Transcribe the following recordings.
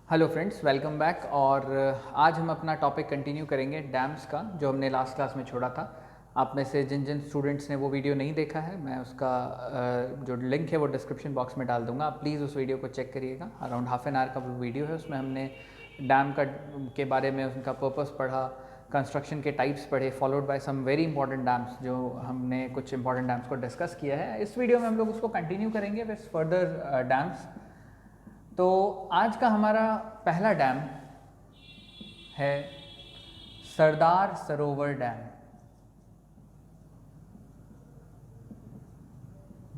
Hello friends, welcome back. और आज हम अपना टॉपिक कंटिन्यू करेंगे डैम्स का, जो हमने लास्ट क्लास में छोड़ा था। आप में से जिन जिन स्टूडेंट्स ने वो वीडियो नहीं देखा है, मैं उसका जो लिंक है वो डिस्क्रिप्शन बॉक्स में डाल दूंगा। आप प्लीज़ उस वीडियो को चेक करिएगा। अराउंड हाफ एन आवर का वो वीडियो है। उसमें हमने डैम के बारे में, उनका पर्पस पढ़ा, कंस्ट्रक्शन के टाइप्स पढ़े, followed by some very important dams, जो हमने कुछ इंपॉर्टेंट डैम्स को डिस्कस किया है। इस वीडियो में हम लोग उसको कंटिन्यू करेंगे विद फर्दर डैम्स। तो आज का हमारा पहला डैम है सरदार सरोवर डैम।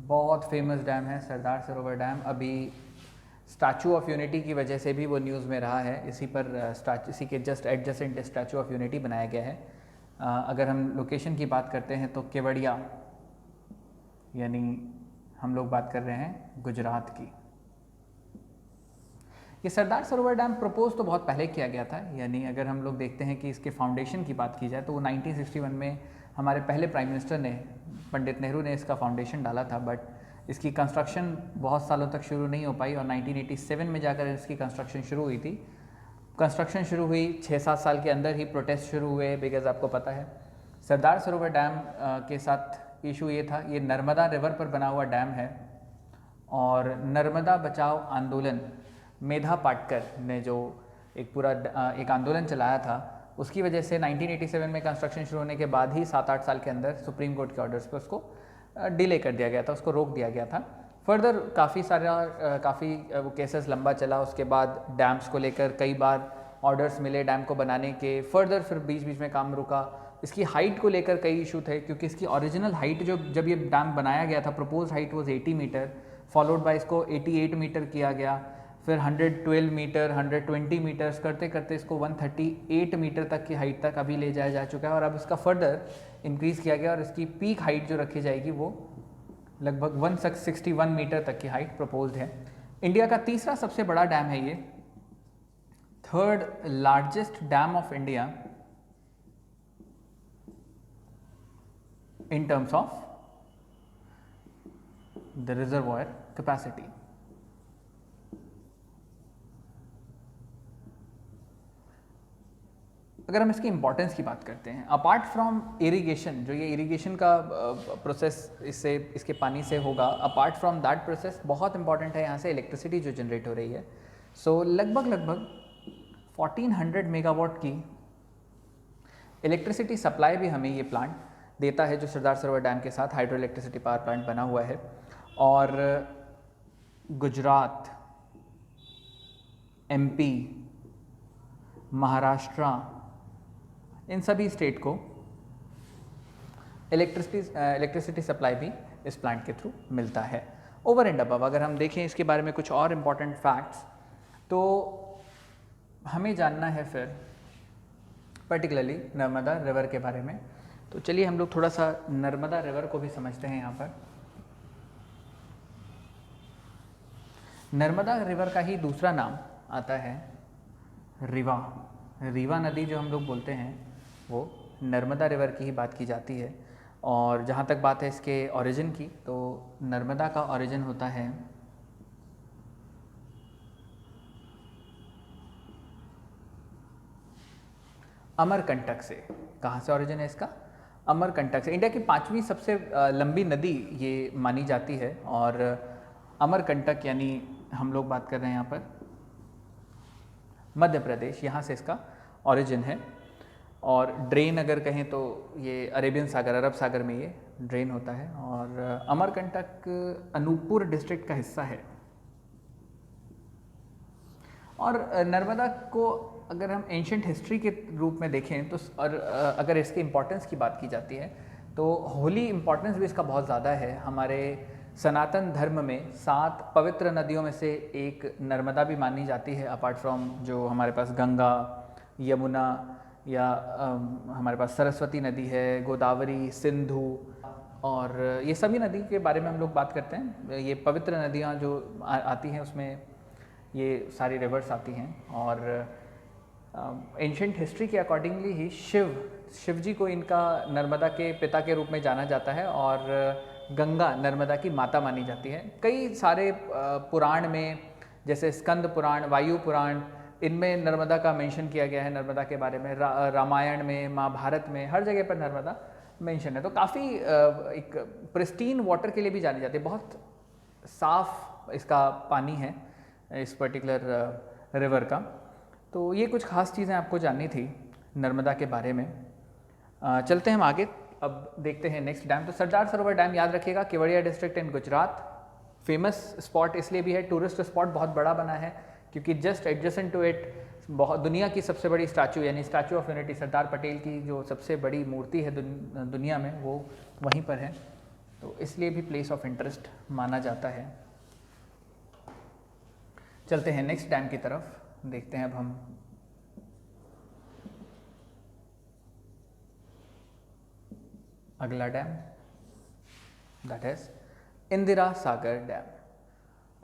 बहुत फेमस डैम है सरदार सरोवर डैम। अभी स्टैचू ऑफ यूनिटी की वजह से भी वो न्यूज़ में रहा है। इसी के just adjacent statue of unity बनाया गया है। अगर हम लोकेशन की बात करते हैं तो केवड़िया, यानी हम लोग बात कर रहे हैं गुजरात की। ये सरदार सरोवर डैम प्रपोज तो बहुत पहले किया गया था। यानी अगर हम लोग देखते हैं कि इसके फाउंडेशन की बात की जाए तो वो 1961 में हमारे पहले प्राइम मिनिस्टर ने, पंडित नेहरू ने इसका फाउंडेशन डाला था। बट इसकी कंस्ट्रक्शन बहुत सालों तक शुरू नहीं हो पाई और 1987 में जाकर इसकी कंस्ट्रक्शन शुरू हुई थी। कंस्ट्रक्शन शुरू हुई 6-7 साल के अंदर ही प्रोटेस्ट शुरू हुए। बिकॉज आपको पता है सरदार सरोवर डैम के साथ इशू ये था, ये नर्मदा रिवर पर बना हुआ डैम है। और नर्मदा बचाओ आंदोलन, मेधा पाटकर ने जो एक आंदोलन चलाया था, उसकी वजह से 1987 में कंस्ट्रक्शन शुरू होने के बाद ही 7-8 साल के अंदर सुप्रीम कोर्ट के ऑर्डर्स पे उसको डिले कर दिया गया था, उसको रोक दिया गया था। फर्दर काफ़ी वो केसेस लंबा चला। उसके बाद डैम्स को लेकर कई बार ऑर्डर्स मिले डैम को बनाने के। फर्दर फिर बीच बीच में काम रुका। इसकी हाइट को लेकर कई इशू थे, क्योंकि इसकी ओरिजिनल हाइट जब ये डैम बनाया गया था, propose height was 80 metre, followed by इसको 88 मीटर किया गया। फिर 112 मीटर, 120 मीटर्स करते करते इसको 138 मीटर तक की हाइट तक अभी ले जाया जा चुका है। और अब इसका फर्दर इंक्रीज़ किया गया और इसकी पीक हाइट जो रखी जाएगी वो लगभग 161 मीटर तक की हाइट प्रपोज्ड है। इंडिया का तीसरा सबसे बड़ा डैम है ये, third largest dam of India in terms of the reservoir capacity. अगर हम इसकी इंपॉर्टेंस की बात करते हैं, अपार्ट फ्रॉम इरिगेशन, जो ये इरिगेशन का प्रोसेस इसके पानी से होगा, अपार्ट फ्रॉम दैट प्रोसेस बहुत इंपॉर्टेंट है यहाँ से इलेक्ट्रिसिटी जो जनरेट हो रही है। सो लगभग 1400 मेगावाट की इलेक्ट्रिसिटी सप्लाई भी हमें ये प्लांट देता है, जो सरदार सरोवर डैम के साथ हाइड्रो इलेक्ट्रिसिटी पावर प्लांट बना हुआ है। और गुजरात, MP, महाराष्ट्र, इन सभी स्टेट को इलेक्ट्रिसिटी सप्लाई भी इस प्लांट के थ्रू मिलता है। ओवर एंड अबव अगर हम देखें इसके बारे में कुछ और इम्पॉर्टेंट फैक्ट्स, तो हमें जानना है फिर पर्टिकुलरली नर्मदा रिवर के बारे में। तो चलिए हम लोग थोड़ा सा नर्मदा रिवर को भी समझते हैं। यहाँ पर नर्मदा रिवर का ही दूसरा नाम आता है रीवा। रीवा नदी जो हम लोग बोलते हैं वो नर्मदा रिवर की ही बात की जाती है। और जहाँ तक बात है इसके ओरिजिन की, तो नर्मदा का ओरिजिन होता है अमरकंटक से। कहाँ से ओरिजिन है इसका? अमरकंटक से। इंडिया की 5वीं सबसे लंबी नदी ये मानी जाती है। और अमरकंटक यानी हम लोग बात कर रहे हैं यहाँ पर मध्य प्रदेश, यहाँ से इसका ओरिजिन है। और ड्रेन अगर कहें तो ये अरेबियन सागर, अरब सागर में ये ड्रेन होता है। और अमरकंटक अनूपपुर डिस्ट्रिक्ट का हिस्सा है। और नर्मदा को अगर हम एंशंट हिस्ट्री के रूप में देखें तो, और अगर इसके इम्पोर्टेंस की बात की जाती है तो होली इम्पोर्टेंस भी इसका बहुत ज़्यादा है। हमारे सनातन धर्म में 7 पवित्र नदियों में से एक नर्मदा भी मानी जाती है, अपार्ट फ्रॉम जो हमारे पास गंगा, यमुना, या हमारे पास सरस्वती नदी है, गोदावरी, सिंधु। और ये सभी नदी के बारे में हम लोग बात करते हैं। ये पवित्र नदियाँ जो आती हैं उसमें ये सारी रिवर्स आती हैं। और एंशंट हिस्ट्री के अकॉर्डिंगली ही शिव जी को इनका नर्मदा के पिता के रूप में जाना जाता है। और गंगा नर्मदा की माता मानी जाती है। कई सारे पुराण में जैसे स्कंद पुराण, वायु पुराण, इनमें नर्मदा का मेंशन किया गया है, नर्मदा के बारे में। रामायण में, महाभारत में, हर जगह पर नर्मदा मेंशन है। तो काफ़ी एक प्रिस्टीन वाटर के लिए भी जानी जाती है, बहुत साफ इसका पानी है इस पर्टिकुलर रिवर का। तो ये कुछ खास चीज़ें आपको जाननी थी नर्मदा के बारे में। चलते हैं हम आगे, अब देखते हैं नेक्स्ट डैम। तो सरदार सरोवर डैम याद रखिएगा, Kevadia district in Gujarat. Famous spot इसलिए भी है, टूरिस्ट स्पॉट बहुत बड़ा बना है क्योंकि जस्ट एडजेसेंट टू इट बहुत दुनिया की सबसे बड़ी स्टैचू यानी statue of unity, Sardar Patel की जो सबसे बड़ी मूर्ति है दुनिया में, वो वहीं पर है। तो इसलिए भी प्लेस ऑफ इंटरेस्ट माना जाता है। चलते हैं नेक्स्ट डैम की तरफ, देखते हैं अब हम। अगला dam that is Indira Sagar dam,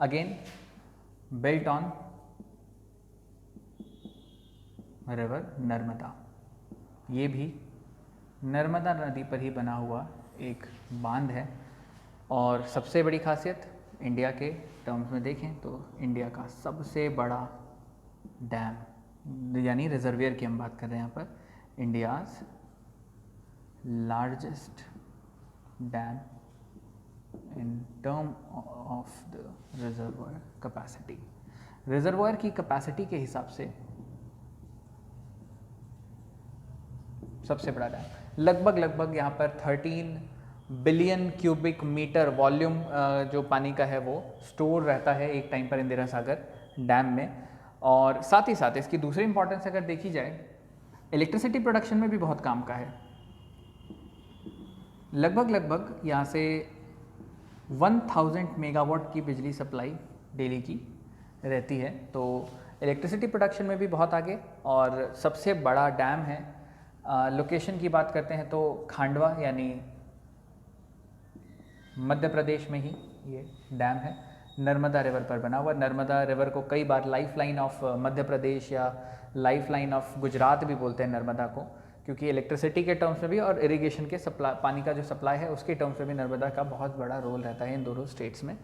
again built on river Narmada. ये भी नर्मदा नदी पर ही बना हुआ एक बांध है और सबसे बड़ी खासियत इंडिया के टर्म्स में देखें तो इंडिया का सबसे बड़ा डैम यानी रिजर्वियर की हम बात कर रहे हैं यहाँ पर, India's largest dam in term of the reservoir capacity. Reservoir की कैपेसिटी के हिसाब से सबसे बड़ा डैम, लगभग यहाँ पर 13 बिलियन क्यूबिक मीटर वॉल्यूम जो पानी का है वो स्टोर रहता है एक टाइम पर इंदिरा सागर डैम में। और साथ ही साथ इसकी दूसरी इंपॉर्टेंस अगर देखी जाए, इलेक्ट्रिसिटी प्रोडक्शन में भी बहुत काम का है। लगभग यहाँ से 1000 मेगावाट की बिजली सप्लाई डेली की रहती है, तो इलेक्ट्रिसिटी प्रोडक्शन में भी बहुत आगे और सबसे बड़ा डैम है। लोकेशन की बात करते हैं तो खांडवा यानी मध्य प्रदेश में ही ये डैम है, नर्मदा रिवर पर बना हुआ। नर्मदा रिवर को कई बार life line of Madhya Pradesh या लाइफ लाइन ऑफ गुजरात भी बोलते हैं नर्मदा को, क्योंकि इलेक्ट्रिसिटी के टर्म्स में भी और इरिगेशन के सप्लाई, पानी का जो सप्लाई है उसके टर्म्स में भी नर्मदा का बहुत बड़ा रोल रहता है इन दोनों स्टेट्स में।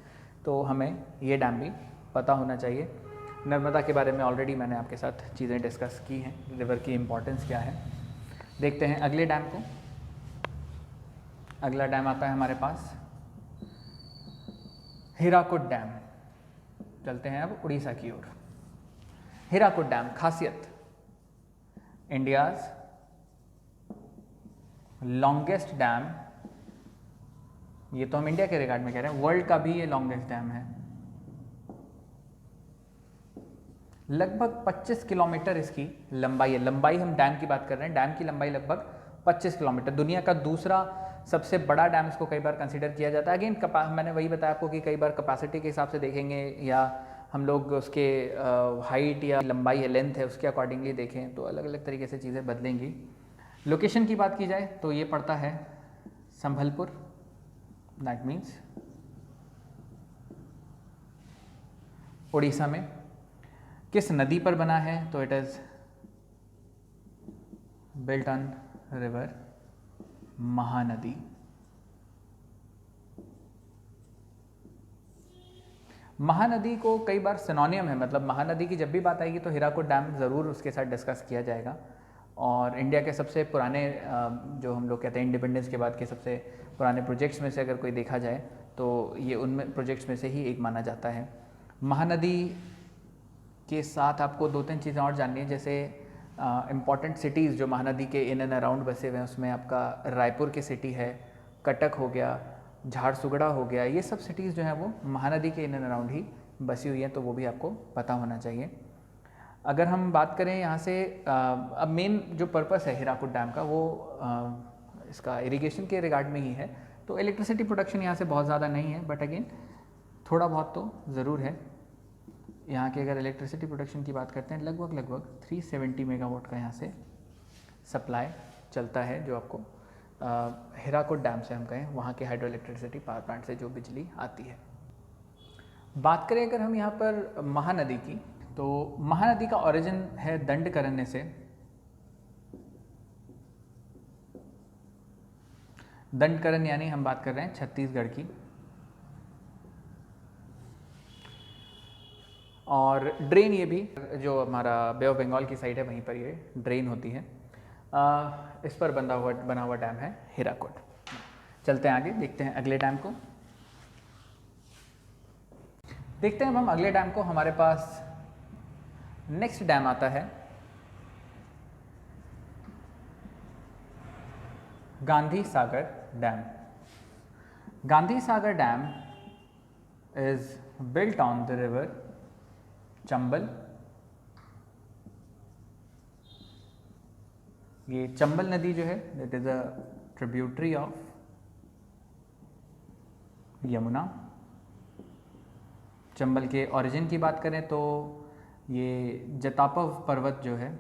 तो हमें ये डैम भी पता होना चाहिए। नर्मदा के बारे में ऑलरेडी मैंने आपके साथ चीज़ें डिस्कस की हैं, रिवर की इम्पोर्टेंस क्या है। देखते हैं अगले डैम को। अगला डैम आता है हमारे पास हीराकुड डैम। चलते हैं अब उड़ीसा की ओर। हीराकुड डैम खासियत, इंडियाज लॉन्गेस्ट डैम, ये तो हम इंडिया के रिकॉर्ड में कह रहे हैं, वर्ल्ड का भी ये लॉन्गेस्ट डैम है। लगभग 25 किलोमीटर इसकी लंबाई है। लंबाई हम डैम की बात कर रहे हैं, डैम की लंबाई लगभग 25 किलोमीटर। दुनिया का दूसरा सबसे बड़ा डैम इसको कई बार कंसीडर किया जाता है। अगेन मैंने वही बताया आपको कि कई बार कैपेसिटी के हिसाब से देखेंगे या हम लोग उसके हाइट या लंबाई है, लेंथ है, उसके अकॉर्डिंगली देखें तो अलग अलग तरीके से चीज़ें बदलेंगी। लोकेशन की बात की जाए तो ये पड़ता है संभलपुर, दैट मीन्स उड़ीसा में। किस नदी पर बना है तो it is built on river Mahanadi. Mahanadi को कई बार सिनोनियम है, मतलब महानदी की जब भी बात आएगी तो हीराकुड डैम ज़रूर उसके साथ डिस्कस किया जाएगा। और इंडिया के सबसे पुराने जो हम लोग कहते हैं इंडिपेंडेंस के बाद के सबसे पुराने प्रोजेक्ट्स में से अगर कोई देखा जाए तो ये उनमें प्रोजेक्ट्स में से ही एक माना जाता है। महानदी के साथ आपको 2-3 चीज़ें और जाननी है, जैसे इम्पॉर्टेंट सिटीज़ जो महानदी के इन एंड अराउंड बसे हुए हैं, उसमें आपका रायपुर की सिटी है, कटक हो गया, झारसुगड़ा हो गया, ये सब सिटीज़ जो हैं वो महानदी के इन एंड अराउंड ही बसी हुई हैं, तो वो भी आपको पता होना चाहिए। अगर हम बात करें यहाँ से अब मेन जो पर्पस है हीराकुड डैम का वो इसका इरिगेशन के रिगार्ड में ही है, तो इलेक्ट्रिसिटी प्रोडक्शन यहाँ से बहुत ज़्यादा नहीं है, बट अगेन थोड़ा बहुत तो ज़रूर है। यहाँ के अगर इलेक्ट्रिसिटी प्रोडक्शन की बात करते हैं लगभग 370 मेगावाट का यहाँ से सप्लाई चलता है, जो आपको हीराकुड डैम से हम कहें वहाँ के हाइड्रो इलेक्ट्रिसिटी पावर प्लांट से जो बिजली आती है। बात करें अगर हम यहाँ पर महानदी की, तो महानदी का ओरिजिन है दंडकारण्य से। दंडकारण्य यानी हम बात कर रहे हैं छत्तीसगढ़ की। और ड्रेन ये भी जो हमारा बे ऑफ बंगाल की साइड है वहीं पर ये ड्रेन होती है। इस पर बना हुआ डैम है हीराकुड। चलते हैं आगे, देखते हैं अगले डैम को। देखते हैं अब हम अगले डैम को। हमारे पास नेक्स्ट डैम आता है Gandhi Sagar dam. Gandhi Sagar dam is built on the river Chambal. ये चंबल नदी जो है that is a tributary of Yamuna. Chambal के ओरिजिन की बात करें तो ये जतापव पर्वत जो है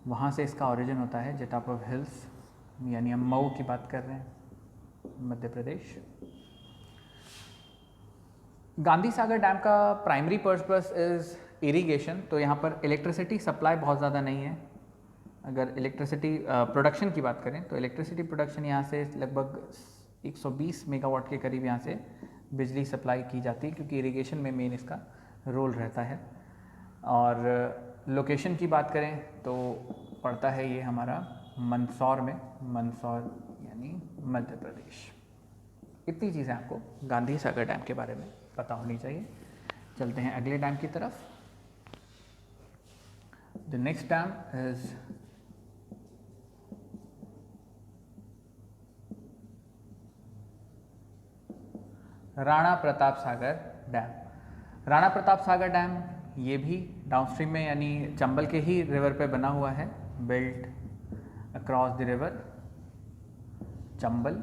वहाँ से इसका ओरिजिन होता है, जतापव हिल्स, यानी हम मऊ की बात कर रहे हैं, मध्य प्रदेश। गांधी सागर डैम का प्राइमरी पर्पस इज़ इरिगेशन। तो यहाँ पर इलेक्ट्रिसिटी सप्लाई बहुत ज़्यादा नहीं है। अगर इलेक्ट्रिसिटी प्रोडक्शन की बात करें तो इलेक्ट्रिसिटी प्रोडक्शन यहाँ से लगभग 120 मेगावाट के करीब यहाँ से बिजली सप्लाई की जाती है, क्योंकि इरिगेशन में मेन इसका रोल रहता है। और लोकेशन की बात करें तो पड़ता है ये हमारा मंदसौर में, मंदसौर यानी मध्य प्रदेश। इतनी चीज़ें आपको गांधी सागर डैम के बारे में पता होनी चाहिए। चलते हैं अगले डैम की तरफ। The next dam is Rana Pratap Sagar dam. Rana Pratap Sagar dam ये भी डाउनस्ट्रीम में यानी चंबल के ही रिवर पे बना हुआ है, built across the river Chambal.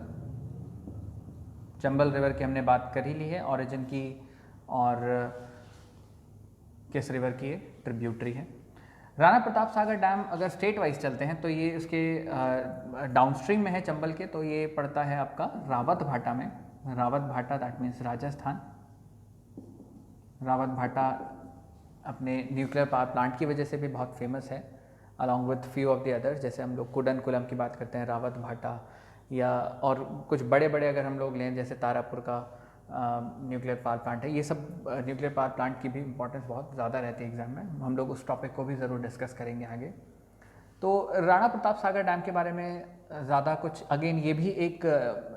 Chambal river की हमने बात कर ही ली है ओरिजिन की, और किस रिवर की ये ट्रिब्यूटरी है। राणा प्रताप सागर डैम अगर स्टेट वाइज चलते हैं तो ये इसके डाउनस्ट्रीम में है चंबल के, तो ये पड़ता है आपका रावत भाटा में। रावत भाटा दैट मीन्स राजस्थान। रावत भाटा अपने न्यूक्लियर पावर प्लांट की वजह से भी बहुत फेमस है, along with few of the others. जैसे हम लोग कुडनकुलम की बात करते हैं, रावत भाटा, या और कुछ बड़े बड़े अगर हम लोग लें जैसे तारापुर का न्यूक्लियर पावर प्लांट है। ये सब न्यूक्लियर पावर प्लांट की भी इंपॉर्टेंस बहुत ज़्यादा रहती है एग्जाम में। हम लोग उस टॉपिक को भी ज़रूर डिस्कस करेंगे आगे। तो राणा प्रताप सागर डैम के बारे में ज़्यादा कुछ, अगेन ये भी एक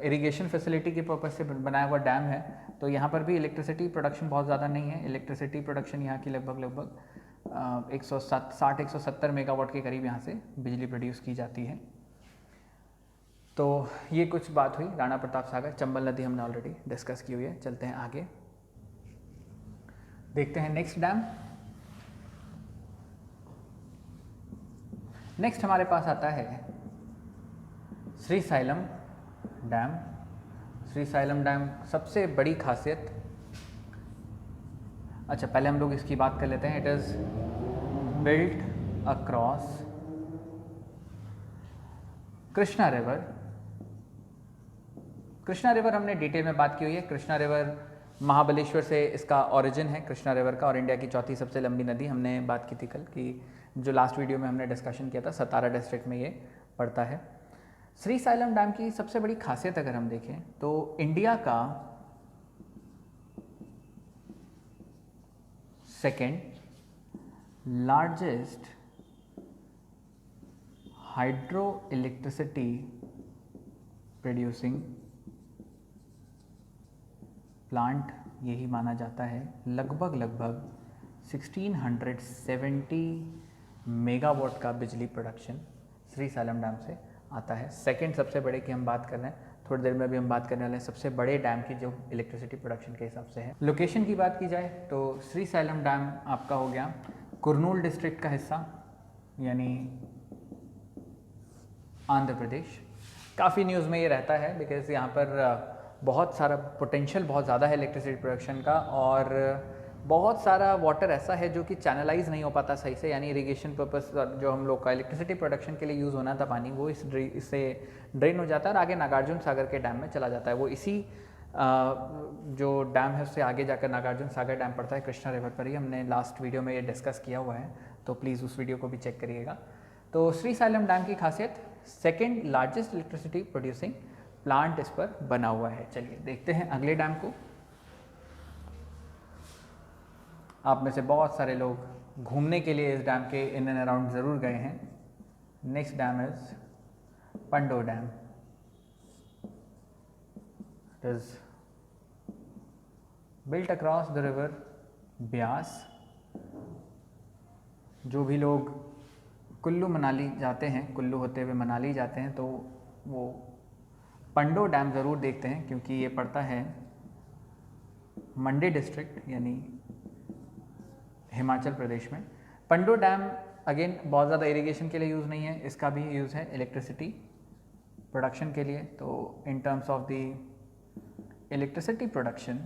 इरिगेशन फैसिलिटी के पर्पज़ से बनाया हुआ डैम है। तो यहाँ पर भी इलेक्ट्रिसिटी प्रोडक्शन बहुत ज़्यादा नहीं है। इलेक्ट्रिसिटी प्रोडक्शन यहाँ की लगभग 160-170 मेगावाट के करीब यहाँ से बिजली प्रोड्यूस की जाती है। तो ये कुछ बात हुई राणा प्रताप सागर। चंबल नदी हमने ऑलरेडी डिस्कस की हुई है। चलते हैं आगे, देखते हैं नेक्स्ट डैम। नेक्स्ट हमारे पास आता है श्रीशैलम डैम। श्रीशैलम डैम सबसे बड़ी खासियत, अच्छा पहले हम लोग इसकी बात कर लेते हैं। It is built across Krishna river. Krishna river हमने डिटेल में बात की हुई है। कृष्णा रिवर महाबलेश्वर से इसका ओरिजिन है कृष्णा रिवर का, और इंडिया की चौथी सबसे लंबी नदी। हमने बात की थी कल कि जो लास्ट वीडियो में हमने डिस्कशन किया था, सतारा डिस्ट्रिक्ट में ये पड़ता है। श्रीशैलम डैम की सबसे बड़ी खासियत अगर हम देखें तो इंडिया का second largest hydro electricity producing plant यही माना जाता है। लगभग 1670 मेगावाट का बिजली प्रोडक्शन श्रीशैलम डैम से आता है। सेकंड सबसे बड़े की हम बात कर रहे हैं, थोड़ी देर में अभी हम बात करने वाले हैं सबसे बड़े डैम की जो इलेक्ट्रिसिटी प्रोडक्शन के हिसाब से है। लोकेशन की बात की जाए तो श्रीशैलम डैम आपका हो गया कुर्नूल डिस्ट्रिक्ट का हिस्सा, यानी आंध्र प्रदेश। काफ़ी न्यूज़ में ये रहता है बिकॉज यहाँ पर बहुत सारा पोटेंशियल बहुत ज़्यादा है इलेक्ट्रिसिटी प्रोडक्शन का, और बहुत सारा वाटर ऐसा है जो कि चैनलाइज नहीं हो पाता सही से, यानी इरिगेशन पर्पस जो हम लोग का इलेक्ट्रिसिटी प्रोडक्शन के लिए यूज़ होना था पानी, वो इससे ड्रेन हो जाता है और आगे नागार्जुन सागर के डैम में चला जाता है। वो इसी जो डैम है उससे आगे जाकर नागार्जुन सागर डैम पड़ता है कृष्णा रिवर पर ही। हमने लास्ट वीडियो में ये डिस्कस किया हुआ है, तो प्लीज़ उस वीडियो को भी चेक करिएगा। तो श्रीशैलम डैम की खासियत, second largest electricity producing plant इस पर बना हुआ है। चलिए देखते हैं अगले डैम को। आप में से बहुत सारे लोग घूमने के लिए इस डैम के इन एंड अराउंड ज़रूर गए हैं। Next dam is Pando dam. It is built across the river Beas. जो भी लोग कुल्लू मनाली जाते हैं, कुल्लू होते हुए मनाली जाते हैं, तो वो पंडो डैम ज़रूर देखते हैं, क्योंकि ये पड़ता है मंडी डिस्ट्रिक्ट यानी हिमाचल प्रदेश में। पंडो डैम अगेन बहुत ज़्यादा इरिगेशन के लिए यूज़ नहीं है, इसका भी यूज़ है इलेक्ट्रिसिटी प्रोडक्शन के लिए। तो in terms of the electricity production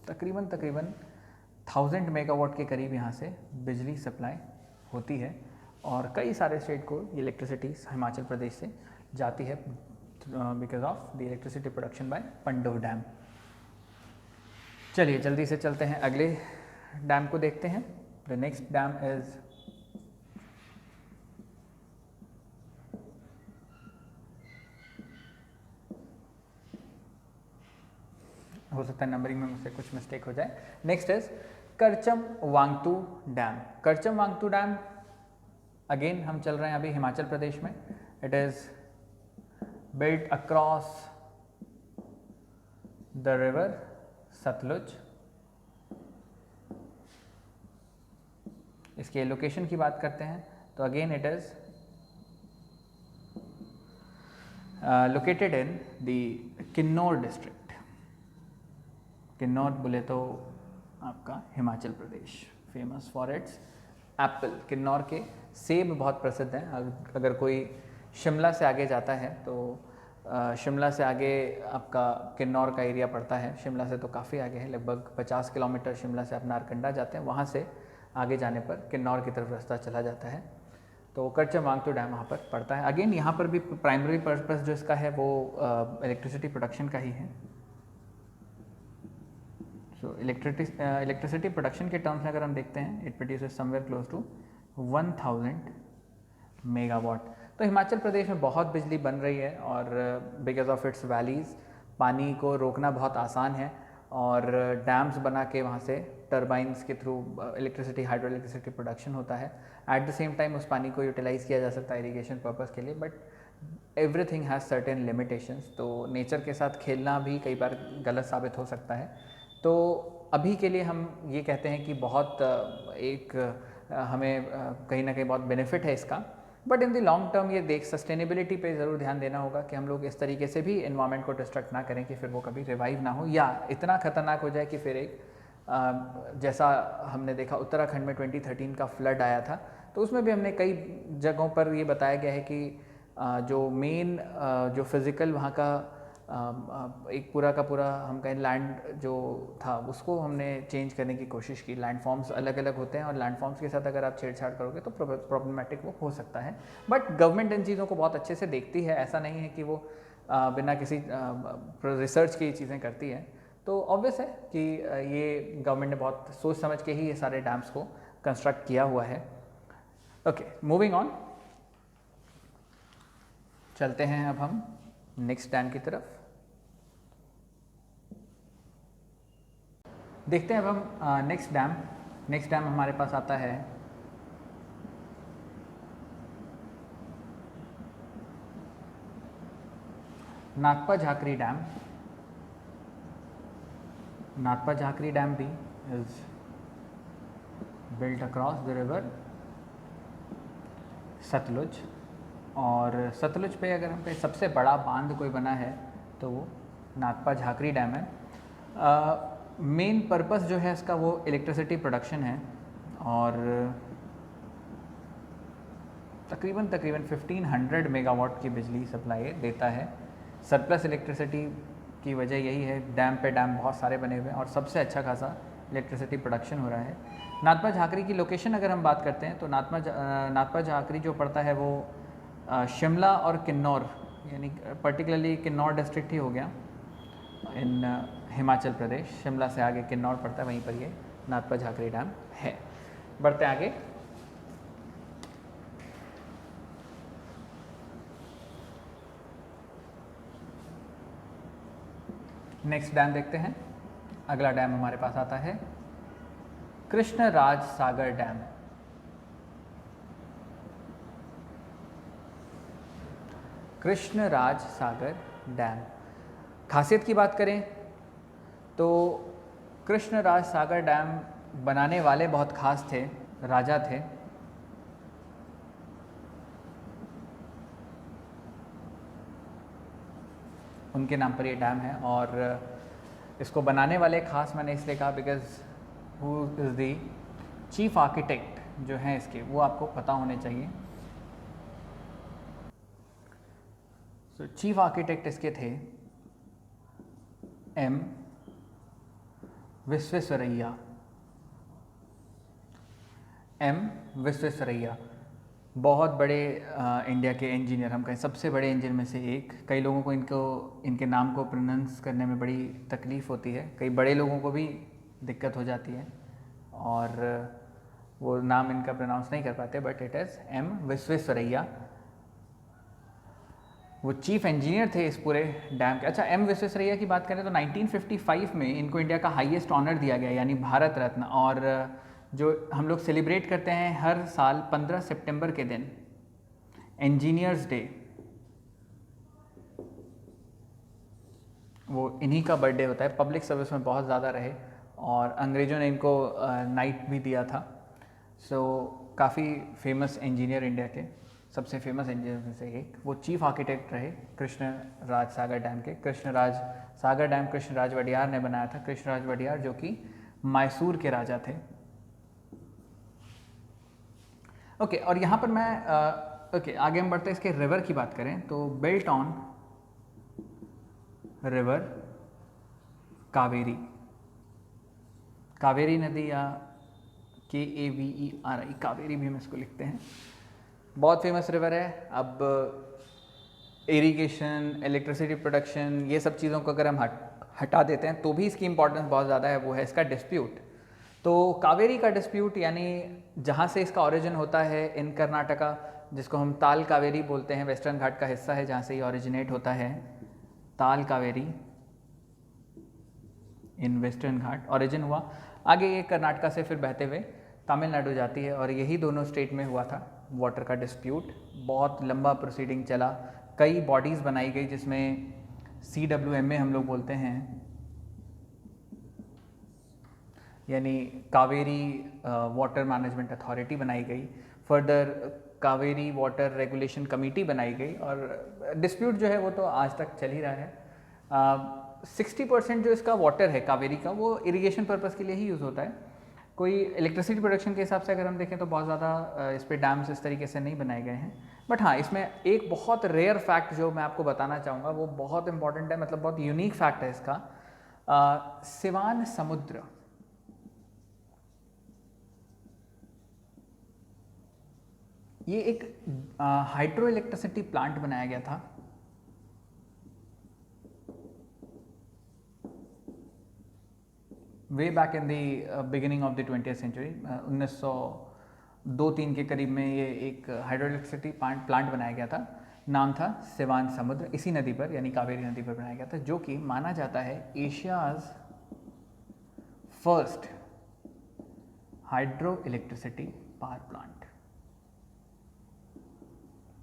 तकरीबन 1000 मेगावाट के करीब यहाँ से बिजली सप्लाई होती है, और कई सारे स्टेट को इलेक्ट्रिसिटी हिमाचल प्रदेश से जाती है because of the electricity production by Pando dam. चलिए जल्दी से चलते हैं, अगले डैम को देखते हैं। द नेक्स्ट डैम इज हो सकता है नंबरिंग में मुझसे कुछ मिस्टेक हो जाए। Next is Karcham Wangtoo dam. Karcham Wangtoo dam again हम चल रहे हैं अभी हिमाचल प्रदेश में। It is built across the river Sutlej. इसके लोकेशन की बात करते हैं तो again it is located in the Kinnaur district. Kinnaur बोले तो आपका Himachal Pradesh, famous for its apple. Kinnaur के सेब बहुत प्रसिद्ध हैं। अगर कोई शिमला से आगे जाता है तो शिमला से आगे आपका किन्नौर का एरिया पड़ता है। शिमला से तो काफ़ी आगे है, लगभग 50 किलोमीटर शिमला से आप नारकंडा जाते हैं, वहाँ से आगे जाने पर किन्नौर की तरफ रास्ता चला जाता है। तो करचम वांगतू डैम वहाँ पर पड़ता है। अगेन यहाँ पर भी प्राइमरी पर्पस जो इसका है वो इलेक्ट्रिसिटी प्रोडक्शन का ही है। सो इलेक्ट्रिसिटी प्रोडक्शन के टर्म्स में अगर हम देखते हैं, it produces somewhere close to 1000 megawatt. तो हिमाचल प्रदेश में बहुत बिजली बन रही है, और बिकॉज ऑफ इट्स वैलीज़ पानी को रोकना बहुत आसान है, और डैम्स बना के वहाँ से टरबाइंस के through electricity, hydro electricity production होता है। एट द सेम टाइम उस पानी को यूटिलाइज़ किया जा सकता है इरीगेशन पर्पस के लिए, but everything has certain limitations. तो नेचर के साथ खेलना भी कई बार गलत साबित हो सकता है। तो अभी के लिए हम ये कहते हैं कि बहुत हमें कहीं ना कहीं बहुत बेनिफिट है इसका, but in the long term ये सस्टेनेबिलिटी पे ज़रूर ध्यान देना होगा कि हम लोग इस तरीके से भी एनवायरनमेंट को डिस्ट्रक्ट ना करें कि फिर वो कभी रिवाइव ना हो, या इतना खतरनाक हो जाए कि फिर एक जैसा हमने देखा उत्तराखंड में 2013 का फ्लड आया था, तो उसमें भी हमने कई जगहों पर ये बताया गया है कि जो मेन जो फिज़िकल वहाँ का एक पूरा का पूरा हम कहें लैंड जो था उसको हमने चेंज करने की कोशिश की। लैंड फॉर्म्स अलग अलग होते हैं, और लैंड फॉर्म्स के साथ अगर आप छेड़छाड़ करोगे तो प्रॉब्लमेटिक वो हो सकता है। बट गवर्नमेंट इन चीज़ों को बहुत अच्छे से देखती है, ऐसा नहीं है कि वो बिना किसी रिसर्च की चीज़ें करती है। तो ऑब्वियस है कि ये गवर्नमेंट ने बहुत सोच समझ के ही ये सारे डैम्स को कंस्ट्रक्ट किया हुआ है। ओके, मूविंग ऑन, चलते हैं अब हम नेक्स्ट डैम की तरफ। देखते हैं अब हम नेक्स्ट डैम हमारे पास आता है नागपा झाकरी डैम। नागपा झाकरी डैम भी is built across the river Sutlej, और सतलुज पे अगर हम पे सबसे बड़ा बांध कोई बना है तो वो नागपा झाकरी डैम है। मेन पर्पस जो है इसका वो इलेक्ट्रिसिटी प्रोडक्शन है, और तकरीबन 1500 मेगावाट की बिजली सप्लाई देता है। सरप्लस इलेक्ट्रिसिटी की वजह यही है, डैम पे डैम बहुत सारे बने हुए हैं और सबसे अच्छा खासा इलेक्ट्रिसिटी प्रोडक्शन हो रहा है। नागपा झाकरी की लोकेशन अगर हम बात करते हैं तो नागपा झाकरी जो पड़ता है वो शिमला और किन्नौर, यानी पर्टिकुलरली किन्नौर डिस्ट्रिक्ट ही हो गया इन हिमाचल प्रदेश। शिमला से आगे किन्नौर पड़ता है, वहीं पर ये नागपा झाकरी डैम है। बढ़ते आगे, नेक्स्ट डैम देखते हैं। अगला डैम हमारे पास आता है कृष्णराज सागर डैम। कृष्णराज सागर डैम, खासियत की बात करें तो कृष्णराज सागर डैम बनाने वाले बहुत खास थे, राजा थे। उनके नाम पर ये डैम है और इसको बनाने वाले खास मैंने इसलिए कहा because who is the chief architect जो हैं इसके, वो आपको पता होने चाहिए। सो चीफ आर्किटेक्ट इसके थे एम विश्वेश्वरैया। एम विश्वेश्वरैया बहुत बड़े इंडिया के इंजीनियर, हम कहें सबसे बड़े इंजीनियर में से एक। कई लोगों को इनके नाम को प्रोनाउंस करने में बड़ी तकलीफ़ होती है, कई बड़े लोगों को भी दिक्कत हो जाती है और वो नाम इनका प्रोनाउंस नहीं कर पाते, but it is M Visvesvaraya. वो चीफ इंजीनियर थे इस पूरे डैम के। अच्छा, एम विश्वेश्वरैया की बात करें तो 1955 में इनको इंडिया का हाईएस्ट ऑनर दिया गया, यानी भारत रत्न। और जो हम लोग सेलिब्रेट करते हैं हर साल 15 सितंबर के दिन, इंजीनियर्स डे, वो इन्हीं का बर्थडे होता है। पब्लिक सर्विस में बहुत ज़्यादा रहे और अंग्रेज़ों ने इनको नाइट भी दिया था। सो काफ़ी फेमस इंजीनियर, इंडिया के सबसे फेमस इंजीनियर में से एक। वो चीफ आर्किटेक्ट रहे कृष्णराज सागर डैम के। कृष्णराज सागर डैम कृष्णराज वडियार ने बनाया था। कृष्णराज वडियार जो कि मैसूर के राजा थे। ओके, और यहाँ पर मैं आगे हम बढ़ते हैं। इसके रिवर की बात करें तो built on river Kaveri. Kaveri नदी या KAVERI, कावेरी भी हम इसको लिखते हैं। बहुत फेमस रिवर है। अब इरिगेशन, इलेक्ट्रिसिटी प्रोडक्शन, ये सब चीज़ों को अगर हम हटा देते हैं तो भी इसकी इंपॉर्टेंस बहुत ज़्यादा है। वो है इसका डिस्प्यूट। तो कावेरी का डिस्प्यूट यानी जहाँ से इसका ओरिजिन होता है इन कर्नाटका, जिसको हम ताल कावेरी बोलते हैं, वेस्टर्न घाट का हिस्सा है जहाँ से ये ओरिजिनेट होता है। ताल Kaveri in western Ghat origin हुआ। आगे ये कर्नाटका से फिर बहते हुए तमिलनाडु जाती है और यही दोनों स्टेट में हुआ था वाटर का डिस्प्यूट। बहुत लंबा प्रोसीडिंग चला, कई बॉडीज़ बनाई गई जिसमें CWMA हम लोग बोलते हैं, यानी कावेरी वाटर मैनेजमेंट अथॉरिटी बनाई गई। Further Kaveri water regulation committee बनाई गई और डिस्प्यूट जो है वो तो आज तक चल ही रहा है। 60% जो इसका वाटर है कावेरी का, वो इरिगेशन पर्पज़ के लिए ही यूज़ होता है। कोई इलेक्ट्रिसिटी प्रोडक्शन के हिसाब से अगर हम देखें तो बहुत ज़्यादा इस पर डैम्स इस तरीके से नहीं बनाए गए हैं। बट हाँ, इसमें एक बहुत रेयर फैक्ट जो मैं आपको बताना चाहूँगा, वो बहुत इंपॉर्टेंट है, मतलब बहुत यूनिक फैक्ट है इसका। सिवान समुद्र, ये एक हाइड्रो इलेक्ट्रिसिटी प्लांट बनाया गया था way back in the beginning of the 20th century. 1902-3 के करीब में ये एक हाइड्रो इलेक्ट्रिसिटी प्लांट बनाया गया था। नाम था सिवान समुद्र। इसी नदी पर यानी कावेरी नदी पर बनाया गया था, जो कि माना जाता है Asia's first hydro electricity power plant.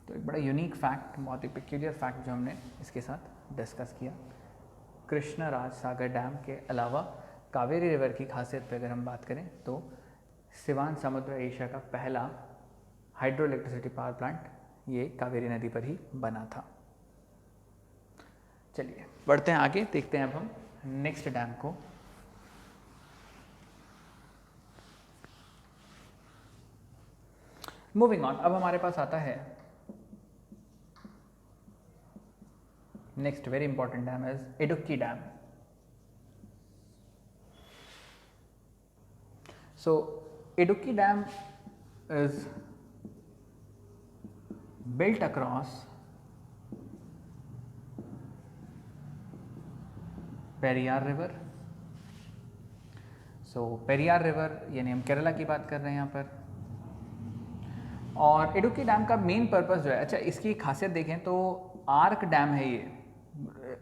तो एक बड़ा यूनिक फैक्ट, बहुत ही पेक्यूलियर फैक्ट जो हमने इसके साथ डिस्कस किया। कृष्णराज सागर डैम के अलावा कावेरी रिवर की खासियत पे अगर हम बात करें तो सिवान समुद्र एशिया का पहला हाइड्रो इलेक्ट्रिसिटी पावर प्लांट ये कावेरी नदी पर ही बना था। चलिए बढ़ते हैं आगे, देखते हैं अब हम नेक्स्ट डैम को। मूविंग ऑन, अब हमारे पास आता है next very important dam is Idukki dam. So Idukki Dam is built across Periyar river. So Periyar river यानी हम केरला की बात कर रहे हैं यहाँ पर। और इडुक्की डैम का मेन पर्पस जो है, अच्छा इसकी खासियत देखें तो आर्क डैम है ये।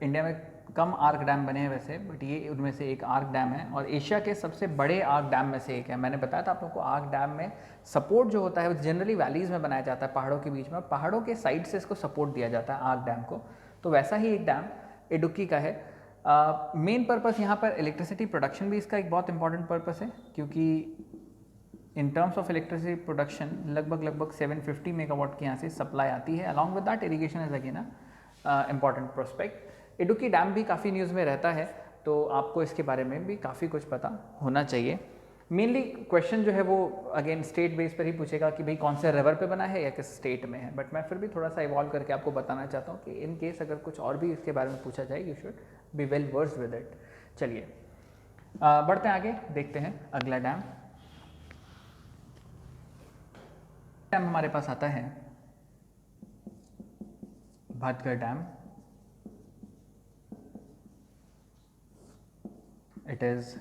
इंडिया में कम आर्क डैम बने हैं वैसे, बट ये उनमें से एक आर्क डैम है और एशिया के सबसे बड़े आर्क डैम में से एक है। मैंने बताया था आप लोगों को आर्क डैम में सपोर्ट जो होता है वो जनरली वैलीज़ में बनाया जाता है, पहाड़ों के बीच में, और पहाड़ों के साइड से इसको सपोर्ट दिया जाता है आर्क डैम को। तो वैसा ही एक डैम इडुक्की का है। मेन पर्पस यहाँ पर इलेक्ट्रिसिटी प्रोडक्शन भी इसका एक बहुत इंपॉर्टेंट पर्पस है, क्योंकि in terms of electricity production लगभग 750 मेगावाट की यहाँ से सप्लाई आती है। Along with that irrigation is again important prospect. Idukki dam भी काफ़ी न्यूज़ में रहता है, तो आपको इसके बारे में भी काफ़ी कुछ पता होना चाहिए। मेनली क्वेश्चन जो है वो अगेन स्टेट बेस पर ही पूछेगा कि भाई कौन से रिवर पे बना है या किस स्टेट में है, बट मैं फिर भी थोड़ा सा इवॉल्व करके आपको बताना चाहता हूँ कि इन केस अगर कुछ और भी इसके बारे में पूछा जाए you should be well versed with it. चलिए बढ़ते हैं आगे, देखते हैं अगला डैम। डैम हमारे पास आता है भाटगढ़ dam. It is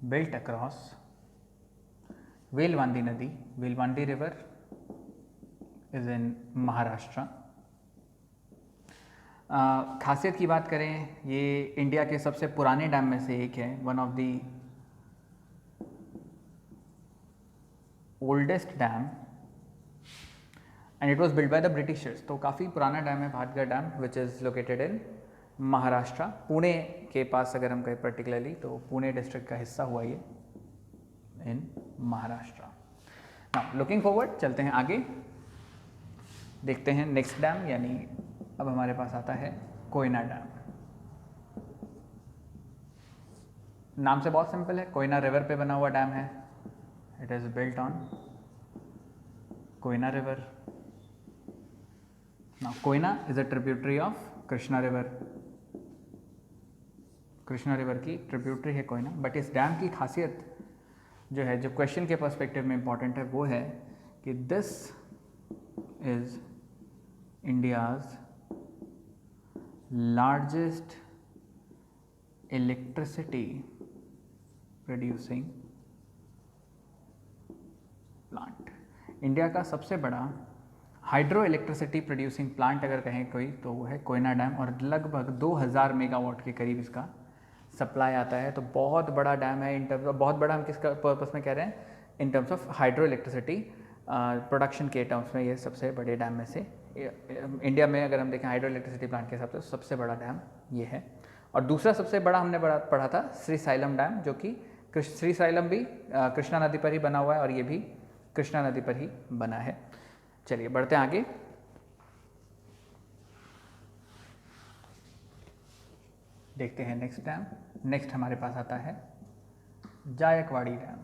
built across Velvandi नदी। Velvandi river is in Maharashtra. खासियत की बात करें, ये इंडिया के सबसे पुराने डैम में से एक है, one of the oldest dam, and it was built by the britishers. तो काफ़ी पुराना डैम है भाटगढ़ dam, which is located in Maharashtra, Pune के पास अगर हम कहें पर्टिकुलरली तो पुणे डिस्ट्रिक्ट का हिस्सा हुआ ये इन महाराष्ट्र। नाउ लुकिंग फॉरवर्ड, चलते हैं आगे, देखते हैं नेक्स्ट डैम, यानी अब हमारे पास आता है कोयना डैम। नाम से बहुत सिंपल है, कोयना रिवर पे बना हुआ डैम है। It is built on Koyna river. Now Koyna is a tributary of Krishna river. Krishna river की ट्रिब्यूटरी है कोयना। बट इस डैम की खासियत जो है, जो क्वेश्चन के पर्सपेक्टिव में इंपॉर्टेंट है, वो है कि this is India's largest electricity producing plant. India का सबसे बड़ा हाइड्रो इलेक्ट्रिसिटी प्रोड्यूसिंग प्लांट अगर कहें कोई, तो वो है कोयना डैम, और लगभग 2000 मेगावाट के करीब इसका सप्लाई आता है। तो बहुत बड़ा डैम है इन टर्म्स ऑफ, बहुत बड़ा हम किस पर्पस में कह रहे हैं, in terms of hydro electricity production के टर्म्स में ये सबसे बड़े डैम में से इंडिया में अगर हम देखें हाइड्रो इलेक्ट्रिसिटी प्लांट के हिसाब से सबसे बड़ा डैम ये है। और दूसरा सबसे बड़ा हमने पढ़ा था श्रीसाइलम डैम, जो कि श्रीसाइलम भी कृष्णा नदी पर ही बना हुआ है और ये भी कृष्णा नदी पर ही बना है। चलिए बढ़ते हैं आगे, देखते हैं नेक्स्ट डैम। नेक्स्ट हमारे पास आता है जायकवाड़ी डैम।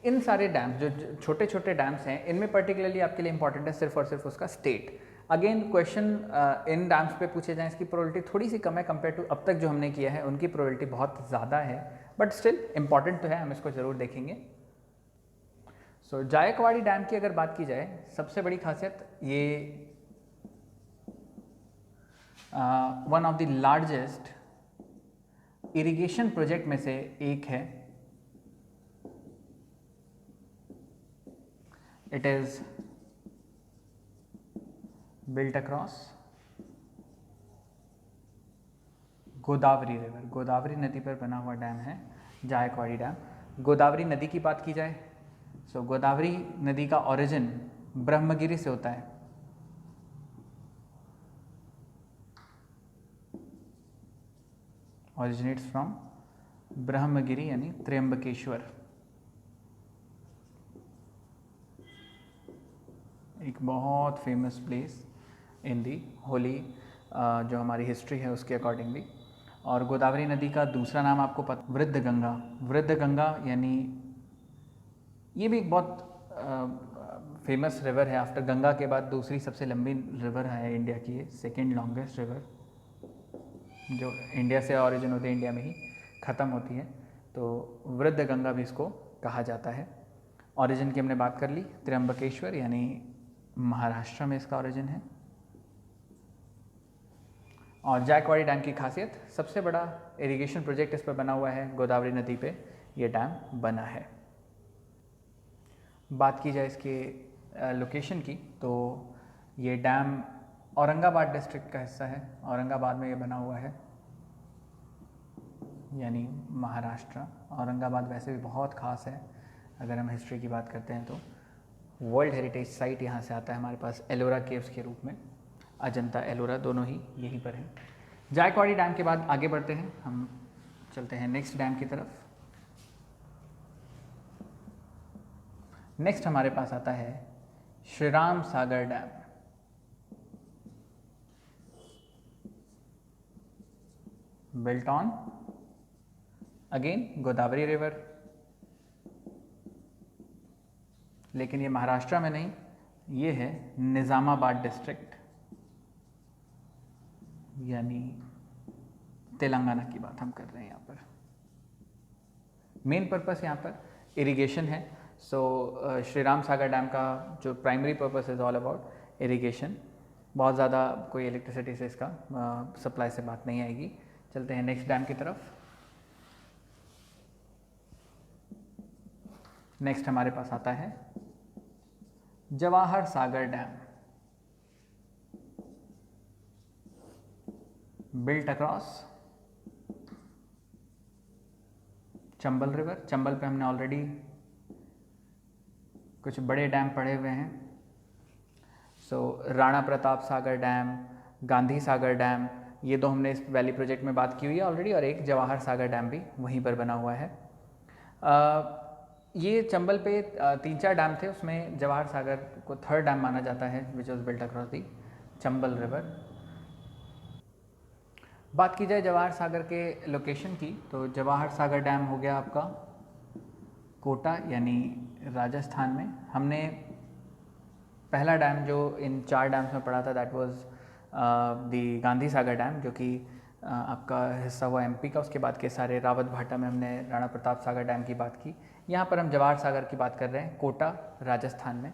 इन सारे डैम्स जो छोटे छोटे डैम्स हैं, इनमें पर्टिकुलरली आपके लिए इंपॉर्टेंट है सिर्फ और सिर्फ उसका state. Again question in dams पे पूछे जाएं, इसकी प्रोबेबिलिटी थोड़ी सी कम है कंपेयर टू अब तक जो हमने किया है, उनकी प्रोबेबिलिटी बहुत ज़्यादा है, बट स्टिल इंपॉर्टेंट तो है, हम इसको ज़रूर देखेंगे। सो जायकवाड़ी डैम की अगर बात की जाए, सबसे बड़ी खासियत ये one of the largest irrigation project में से एक है। It is built across Godavari river. Godavari नदी पर बना हुआ डैम है जायकवाड़ी डैम। गोदावरी नदी की बात की जाए, सो गोदावरी नदी का ओरिजिन ब्रह्मगिरी से होता है। originates from ब्रह्मगिरी यानी त्र्यंबकेश्वर, एक बहुत फेमस प्लेस इन दी होली जो हमारी हिस्ट्री है उसके अकॉर्डिंगली। और गोदावरी नदी का दूसरा नाम आपको पता, वृद्ध गंगा। वृद्ध गंगा यानी ये भी एक बहुत फेमस रिवर है। आफ्टर गंगा के बाद दूसरी सबसे लंबी रिवर है इंडिया की, ये सेकेंड लॉन्गेस्ट रिवर, जो इंडिया से ऑरिजिन होती है, इंडिया में ही ख़त्म होती है। तो वृद्ध गंगा भी इसको कहा जाता है। ऑरिजिन की हमने बात कर ली, त्र्यंबकेश्वर यानी महाराष्ट्र में इसका ऑरिजिन है। और जायकवाड़ी डैम की खासियत, सबसे बड़ा इरिगेशन प्रोजेक्ट इस पर बना हुआ है, गोदावरी नदी पे ये डैम बना है। बात की जाए इसके लोकेशन की, तो ये डैम औरंगाबाद डिस्ट्रिक्ट का हिस्सा है, औरंगाबाद में ये बना हुआ है, यानी महाराष्ट्र। औरंगाबाद वैसे भी बहुत ख़ास है, अगर हम हिस्ट्री की बात करते हैं तो वर्ल्ड हेरिटेज साइट यहाँ से आता है हमारे पास एलोरा केव्स के रूप में। अजंता एलोरा दोनों ही यहीं पर हैं। जायकवाड़ी डैम के बाद आगे बढ़ते हैं, हम चलते हैं नेक्स्ट डैम की तरफ। नेक्स्ट हमारे पास आता है Shri Ram Sagar dam. Built on again Godavari river, लेकिन ये महाराष्ट्र में नहीं, ये है निज़ामाबाद डिस्ट्रिक्ट, यानी तेलंगाना की बात हम कर रहे हैं यहाँ पर। मेन पर्पस यहाँ पर इरिगेशन है। सो श्री राम सागर डैम का जो primary purpose is all about irrigation. बहुत ज़्यादा कोई इलेक्ट्रिसिटी से इसका सप्लाई से बात नहीं आएगी। चलते हैं नेक्स्ट डैम की तरफ। नेक्स्ट हमारे पास आता है Jawahar Sagar dam. Built across Chambal river. Chambal पे हमने ऑलरेडी कुछ बड़े डैम पढ़े हुए हैं। So Rana Pratap Sagar dam, Gandhi Sagar dam, ये दो हमने इस वैली प्रोजेक्ट में बात की हुई है ऑलरेडी, और एक जवाहर सागर डैम भी वहीं पर बना हुआ है। ये चंबल पे 3-4 डैम थे, उसमें जवाहर सागर को थर्ड डैम माना जाता है, which was built across the Chambal river. बात की जाए जवाहर सागर के लोकेशन की, तो जवाहर सागर डैम हो गया आपका कोटा यानी राजस्थान में। हमने पहला डैम जो इन 4 डैम्स में पढ़ा था that was the Gandhi Sagar dam, जो कि आपका हिस्सा हुआ एमपी का। उसके बाद के सारे रावत भाटा में हमने राणा प्रताप सागर डैम की बात की। यहाँ पर हम जवाहर सागर की बात कर रहे हैं, कोटा राजस्थान में।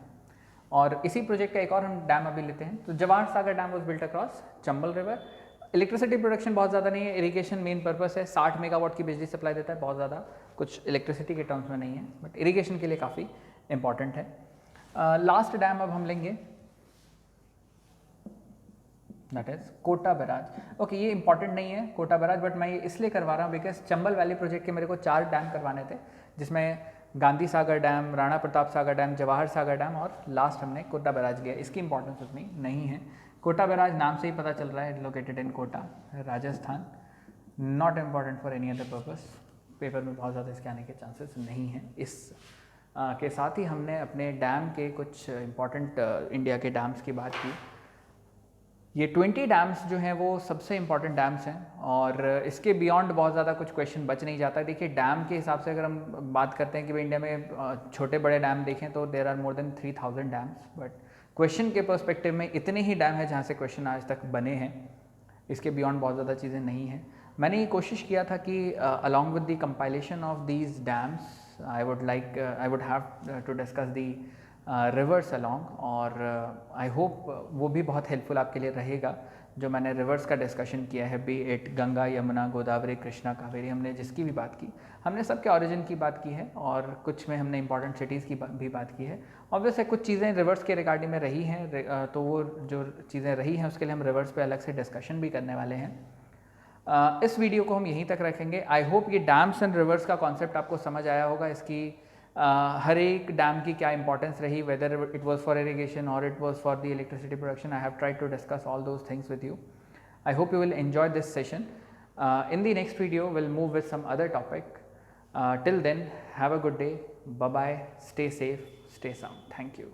और इसी प्रोजेक्ट का एक और हम डैम अभी लेते हैं। तो Jawahar Sagar dam was built across Chambal river. Electricity production बहुत ज़्यादा नहीं है, इरिगेशन मेन पर्पस है। 60 मेगावाट की बिजली सप्लाई देता है, बहुत ज़्यादा कुछ इलेक्ट्रिसिटी के टर्म्स में नहीं है, बट इरिगेशन के लिए काफ़ी इंपॉर्टेंट है। लास्ट डैम अब हम लेंगे, that is Kota barrage. Okay, ये इंपॉर्टेंट नहीं है कोटा बैराज, बट मैं ये इसलिए करवा रहा हूँ बिकॉज चंबल वैली प्रोजेक्ट के मेरे को 4 डैम करवाने थे, जिसमें Gandhi Sagar dam, Rana Pratap Sagar dam, Jawahar Sagar dam और लास्ट हमने कोटा बैराज लिया। इसकी इंपॉर्टेंस उतनी नहीं है। कोटा बैराज नाम से ही पता चल रहा है, located in Kota Rajasthan, not important for any other purpose. Paper में बहुत ज़्यादा इसके आने के चांसेस नहीं हैं। इस के साथ ही हमने अपने डैम के कुछ इंपॉर्टेंट इंडिया के डैम्स की बात की। ये 20 डैम्स जो हैं वो सबसे इंपॉर्टेंट डैम्स हैं, और इसके बियॉन्ड बहुत ज़्यादा कुछ क्वेश्चन बच नहीं जाता है। देखिए, डैम के हिसाब से अगर हम बात करते हैं कि भाई इंडिया में छोटे बड़े डैम देखें तो there are more than 3000 dams, but question के पर्सपेक्टिव में इतने ही डैम है जहाँ से क्वेश्चन आज तक बने हैं। इसके बियॉन्ड बहुत ज़्यादा चीज़ें नहीं हैं। मैंने ये कोशिश किया था कि along with the compilation of these dams I would have to discuss the rivers along, और आई होप वो भी बहुत हेल्पफुल आपके लिए रहेगा। जो मैंने रिवर्स का डिस्कशन किया है, बी इट गंगा, यमुना, गोदावरी, कृष्णा, कावेरी, हमने जिसकी भी बात की, हमने सबके ओरिजिन की बात की है, और कुछ में हमने इंपॉर्टेंट सिटीज़ की भी बात की है। ऑब्वियसली कुछ चीज़ें रिवर्स के रिगार्डिंग में रही हैं, तो वो जो चीज़ें रही हैं उसके लिए हम रिवर्स पे अलग से डिस्कशन भी करने वाले हैं। इस वीडियो को हम यहीं तक रखेंगे। आई होप ये डैम्स एंड रिवर्स का कॉन्सेप्ट आपको समझ आया होगा। इसकी हर एक डैम की क्या इंपॉर्टेंस रही, whether it was for irrigation और it was for the electricity production. I have tried to discuss all those things with you. I hope you will enjoy this session. In the next video, we'll move with some other topic. Till then, have a good day. Bye bye. Stay safe. Stay sound. Thank you.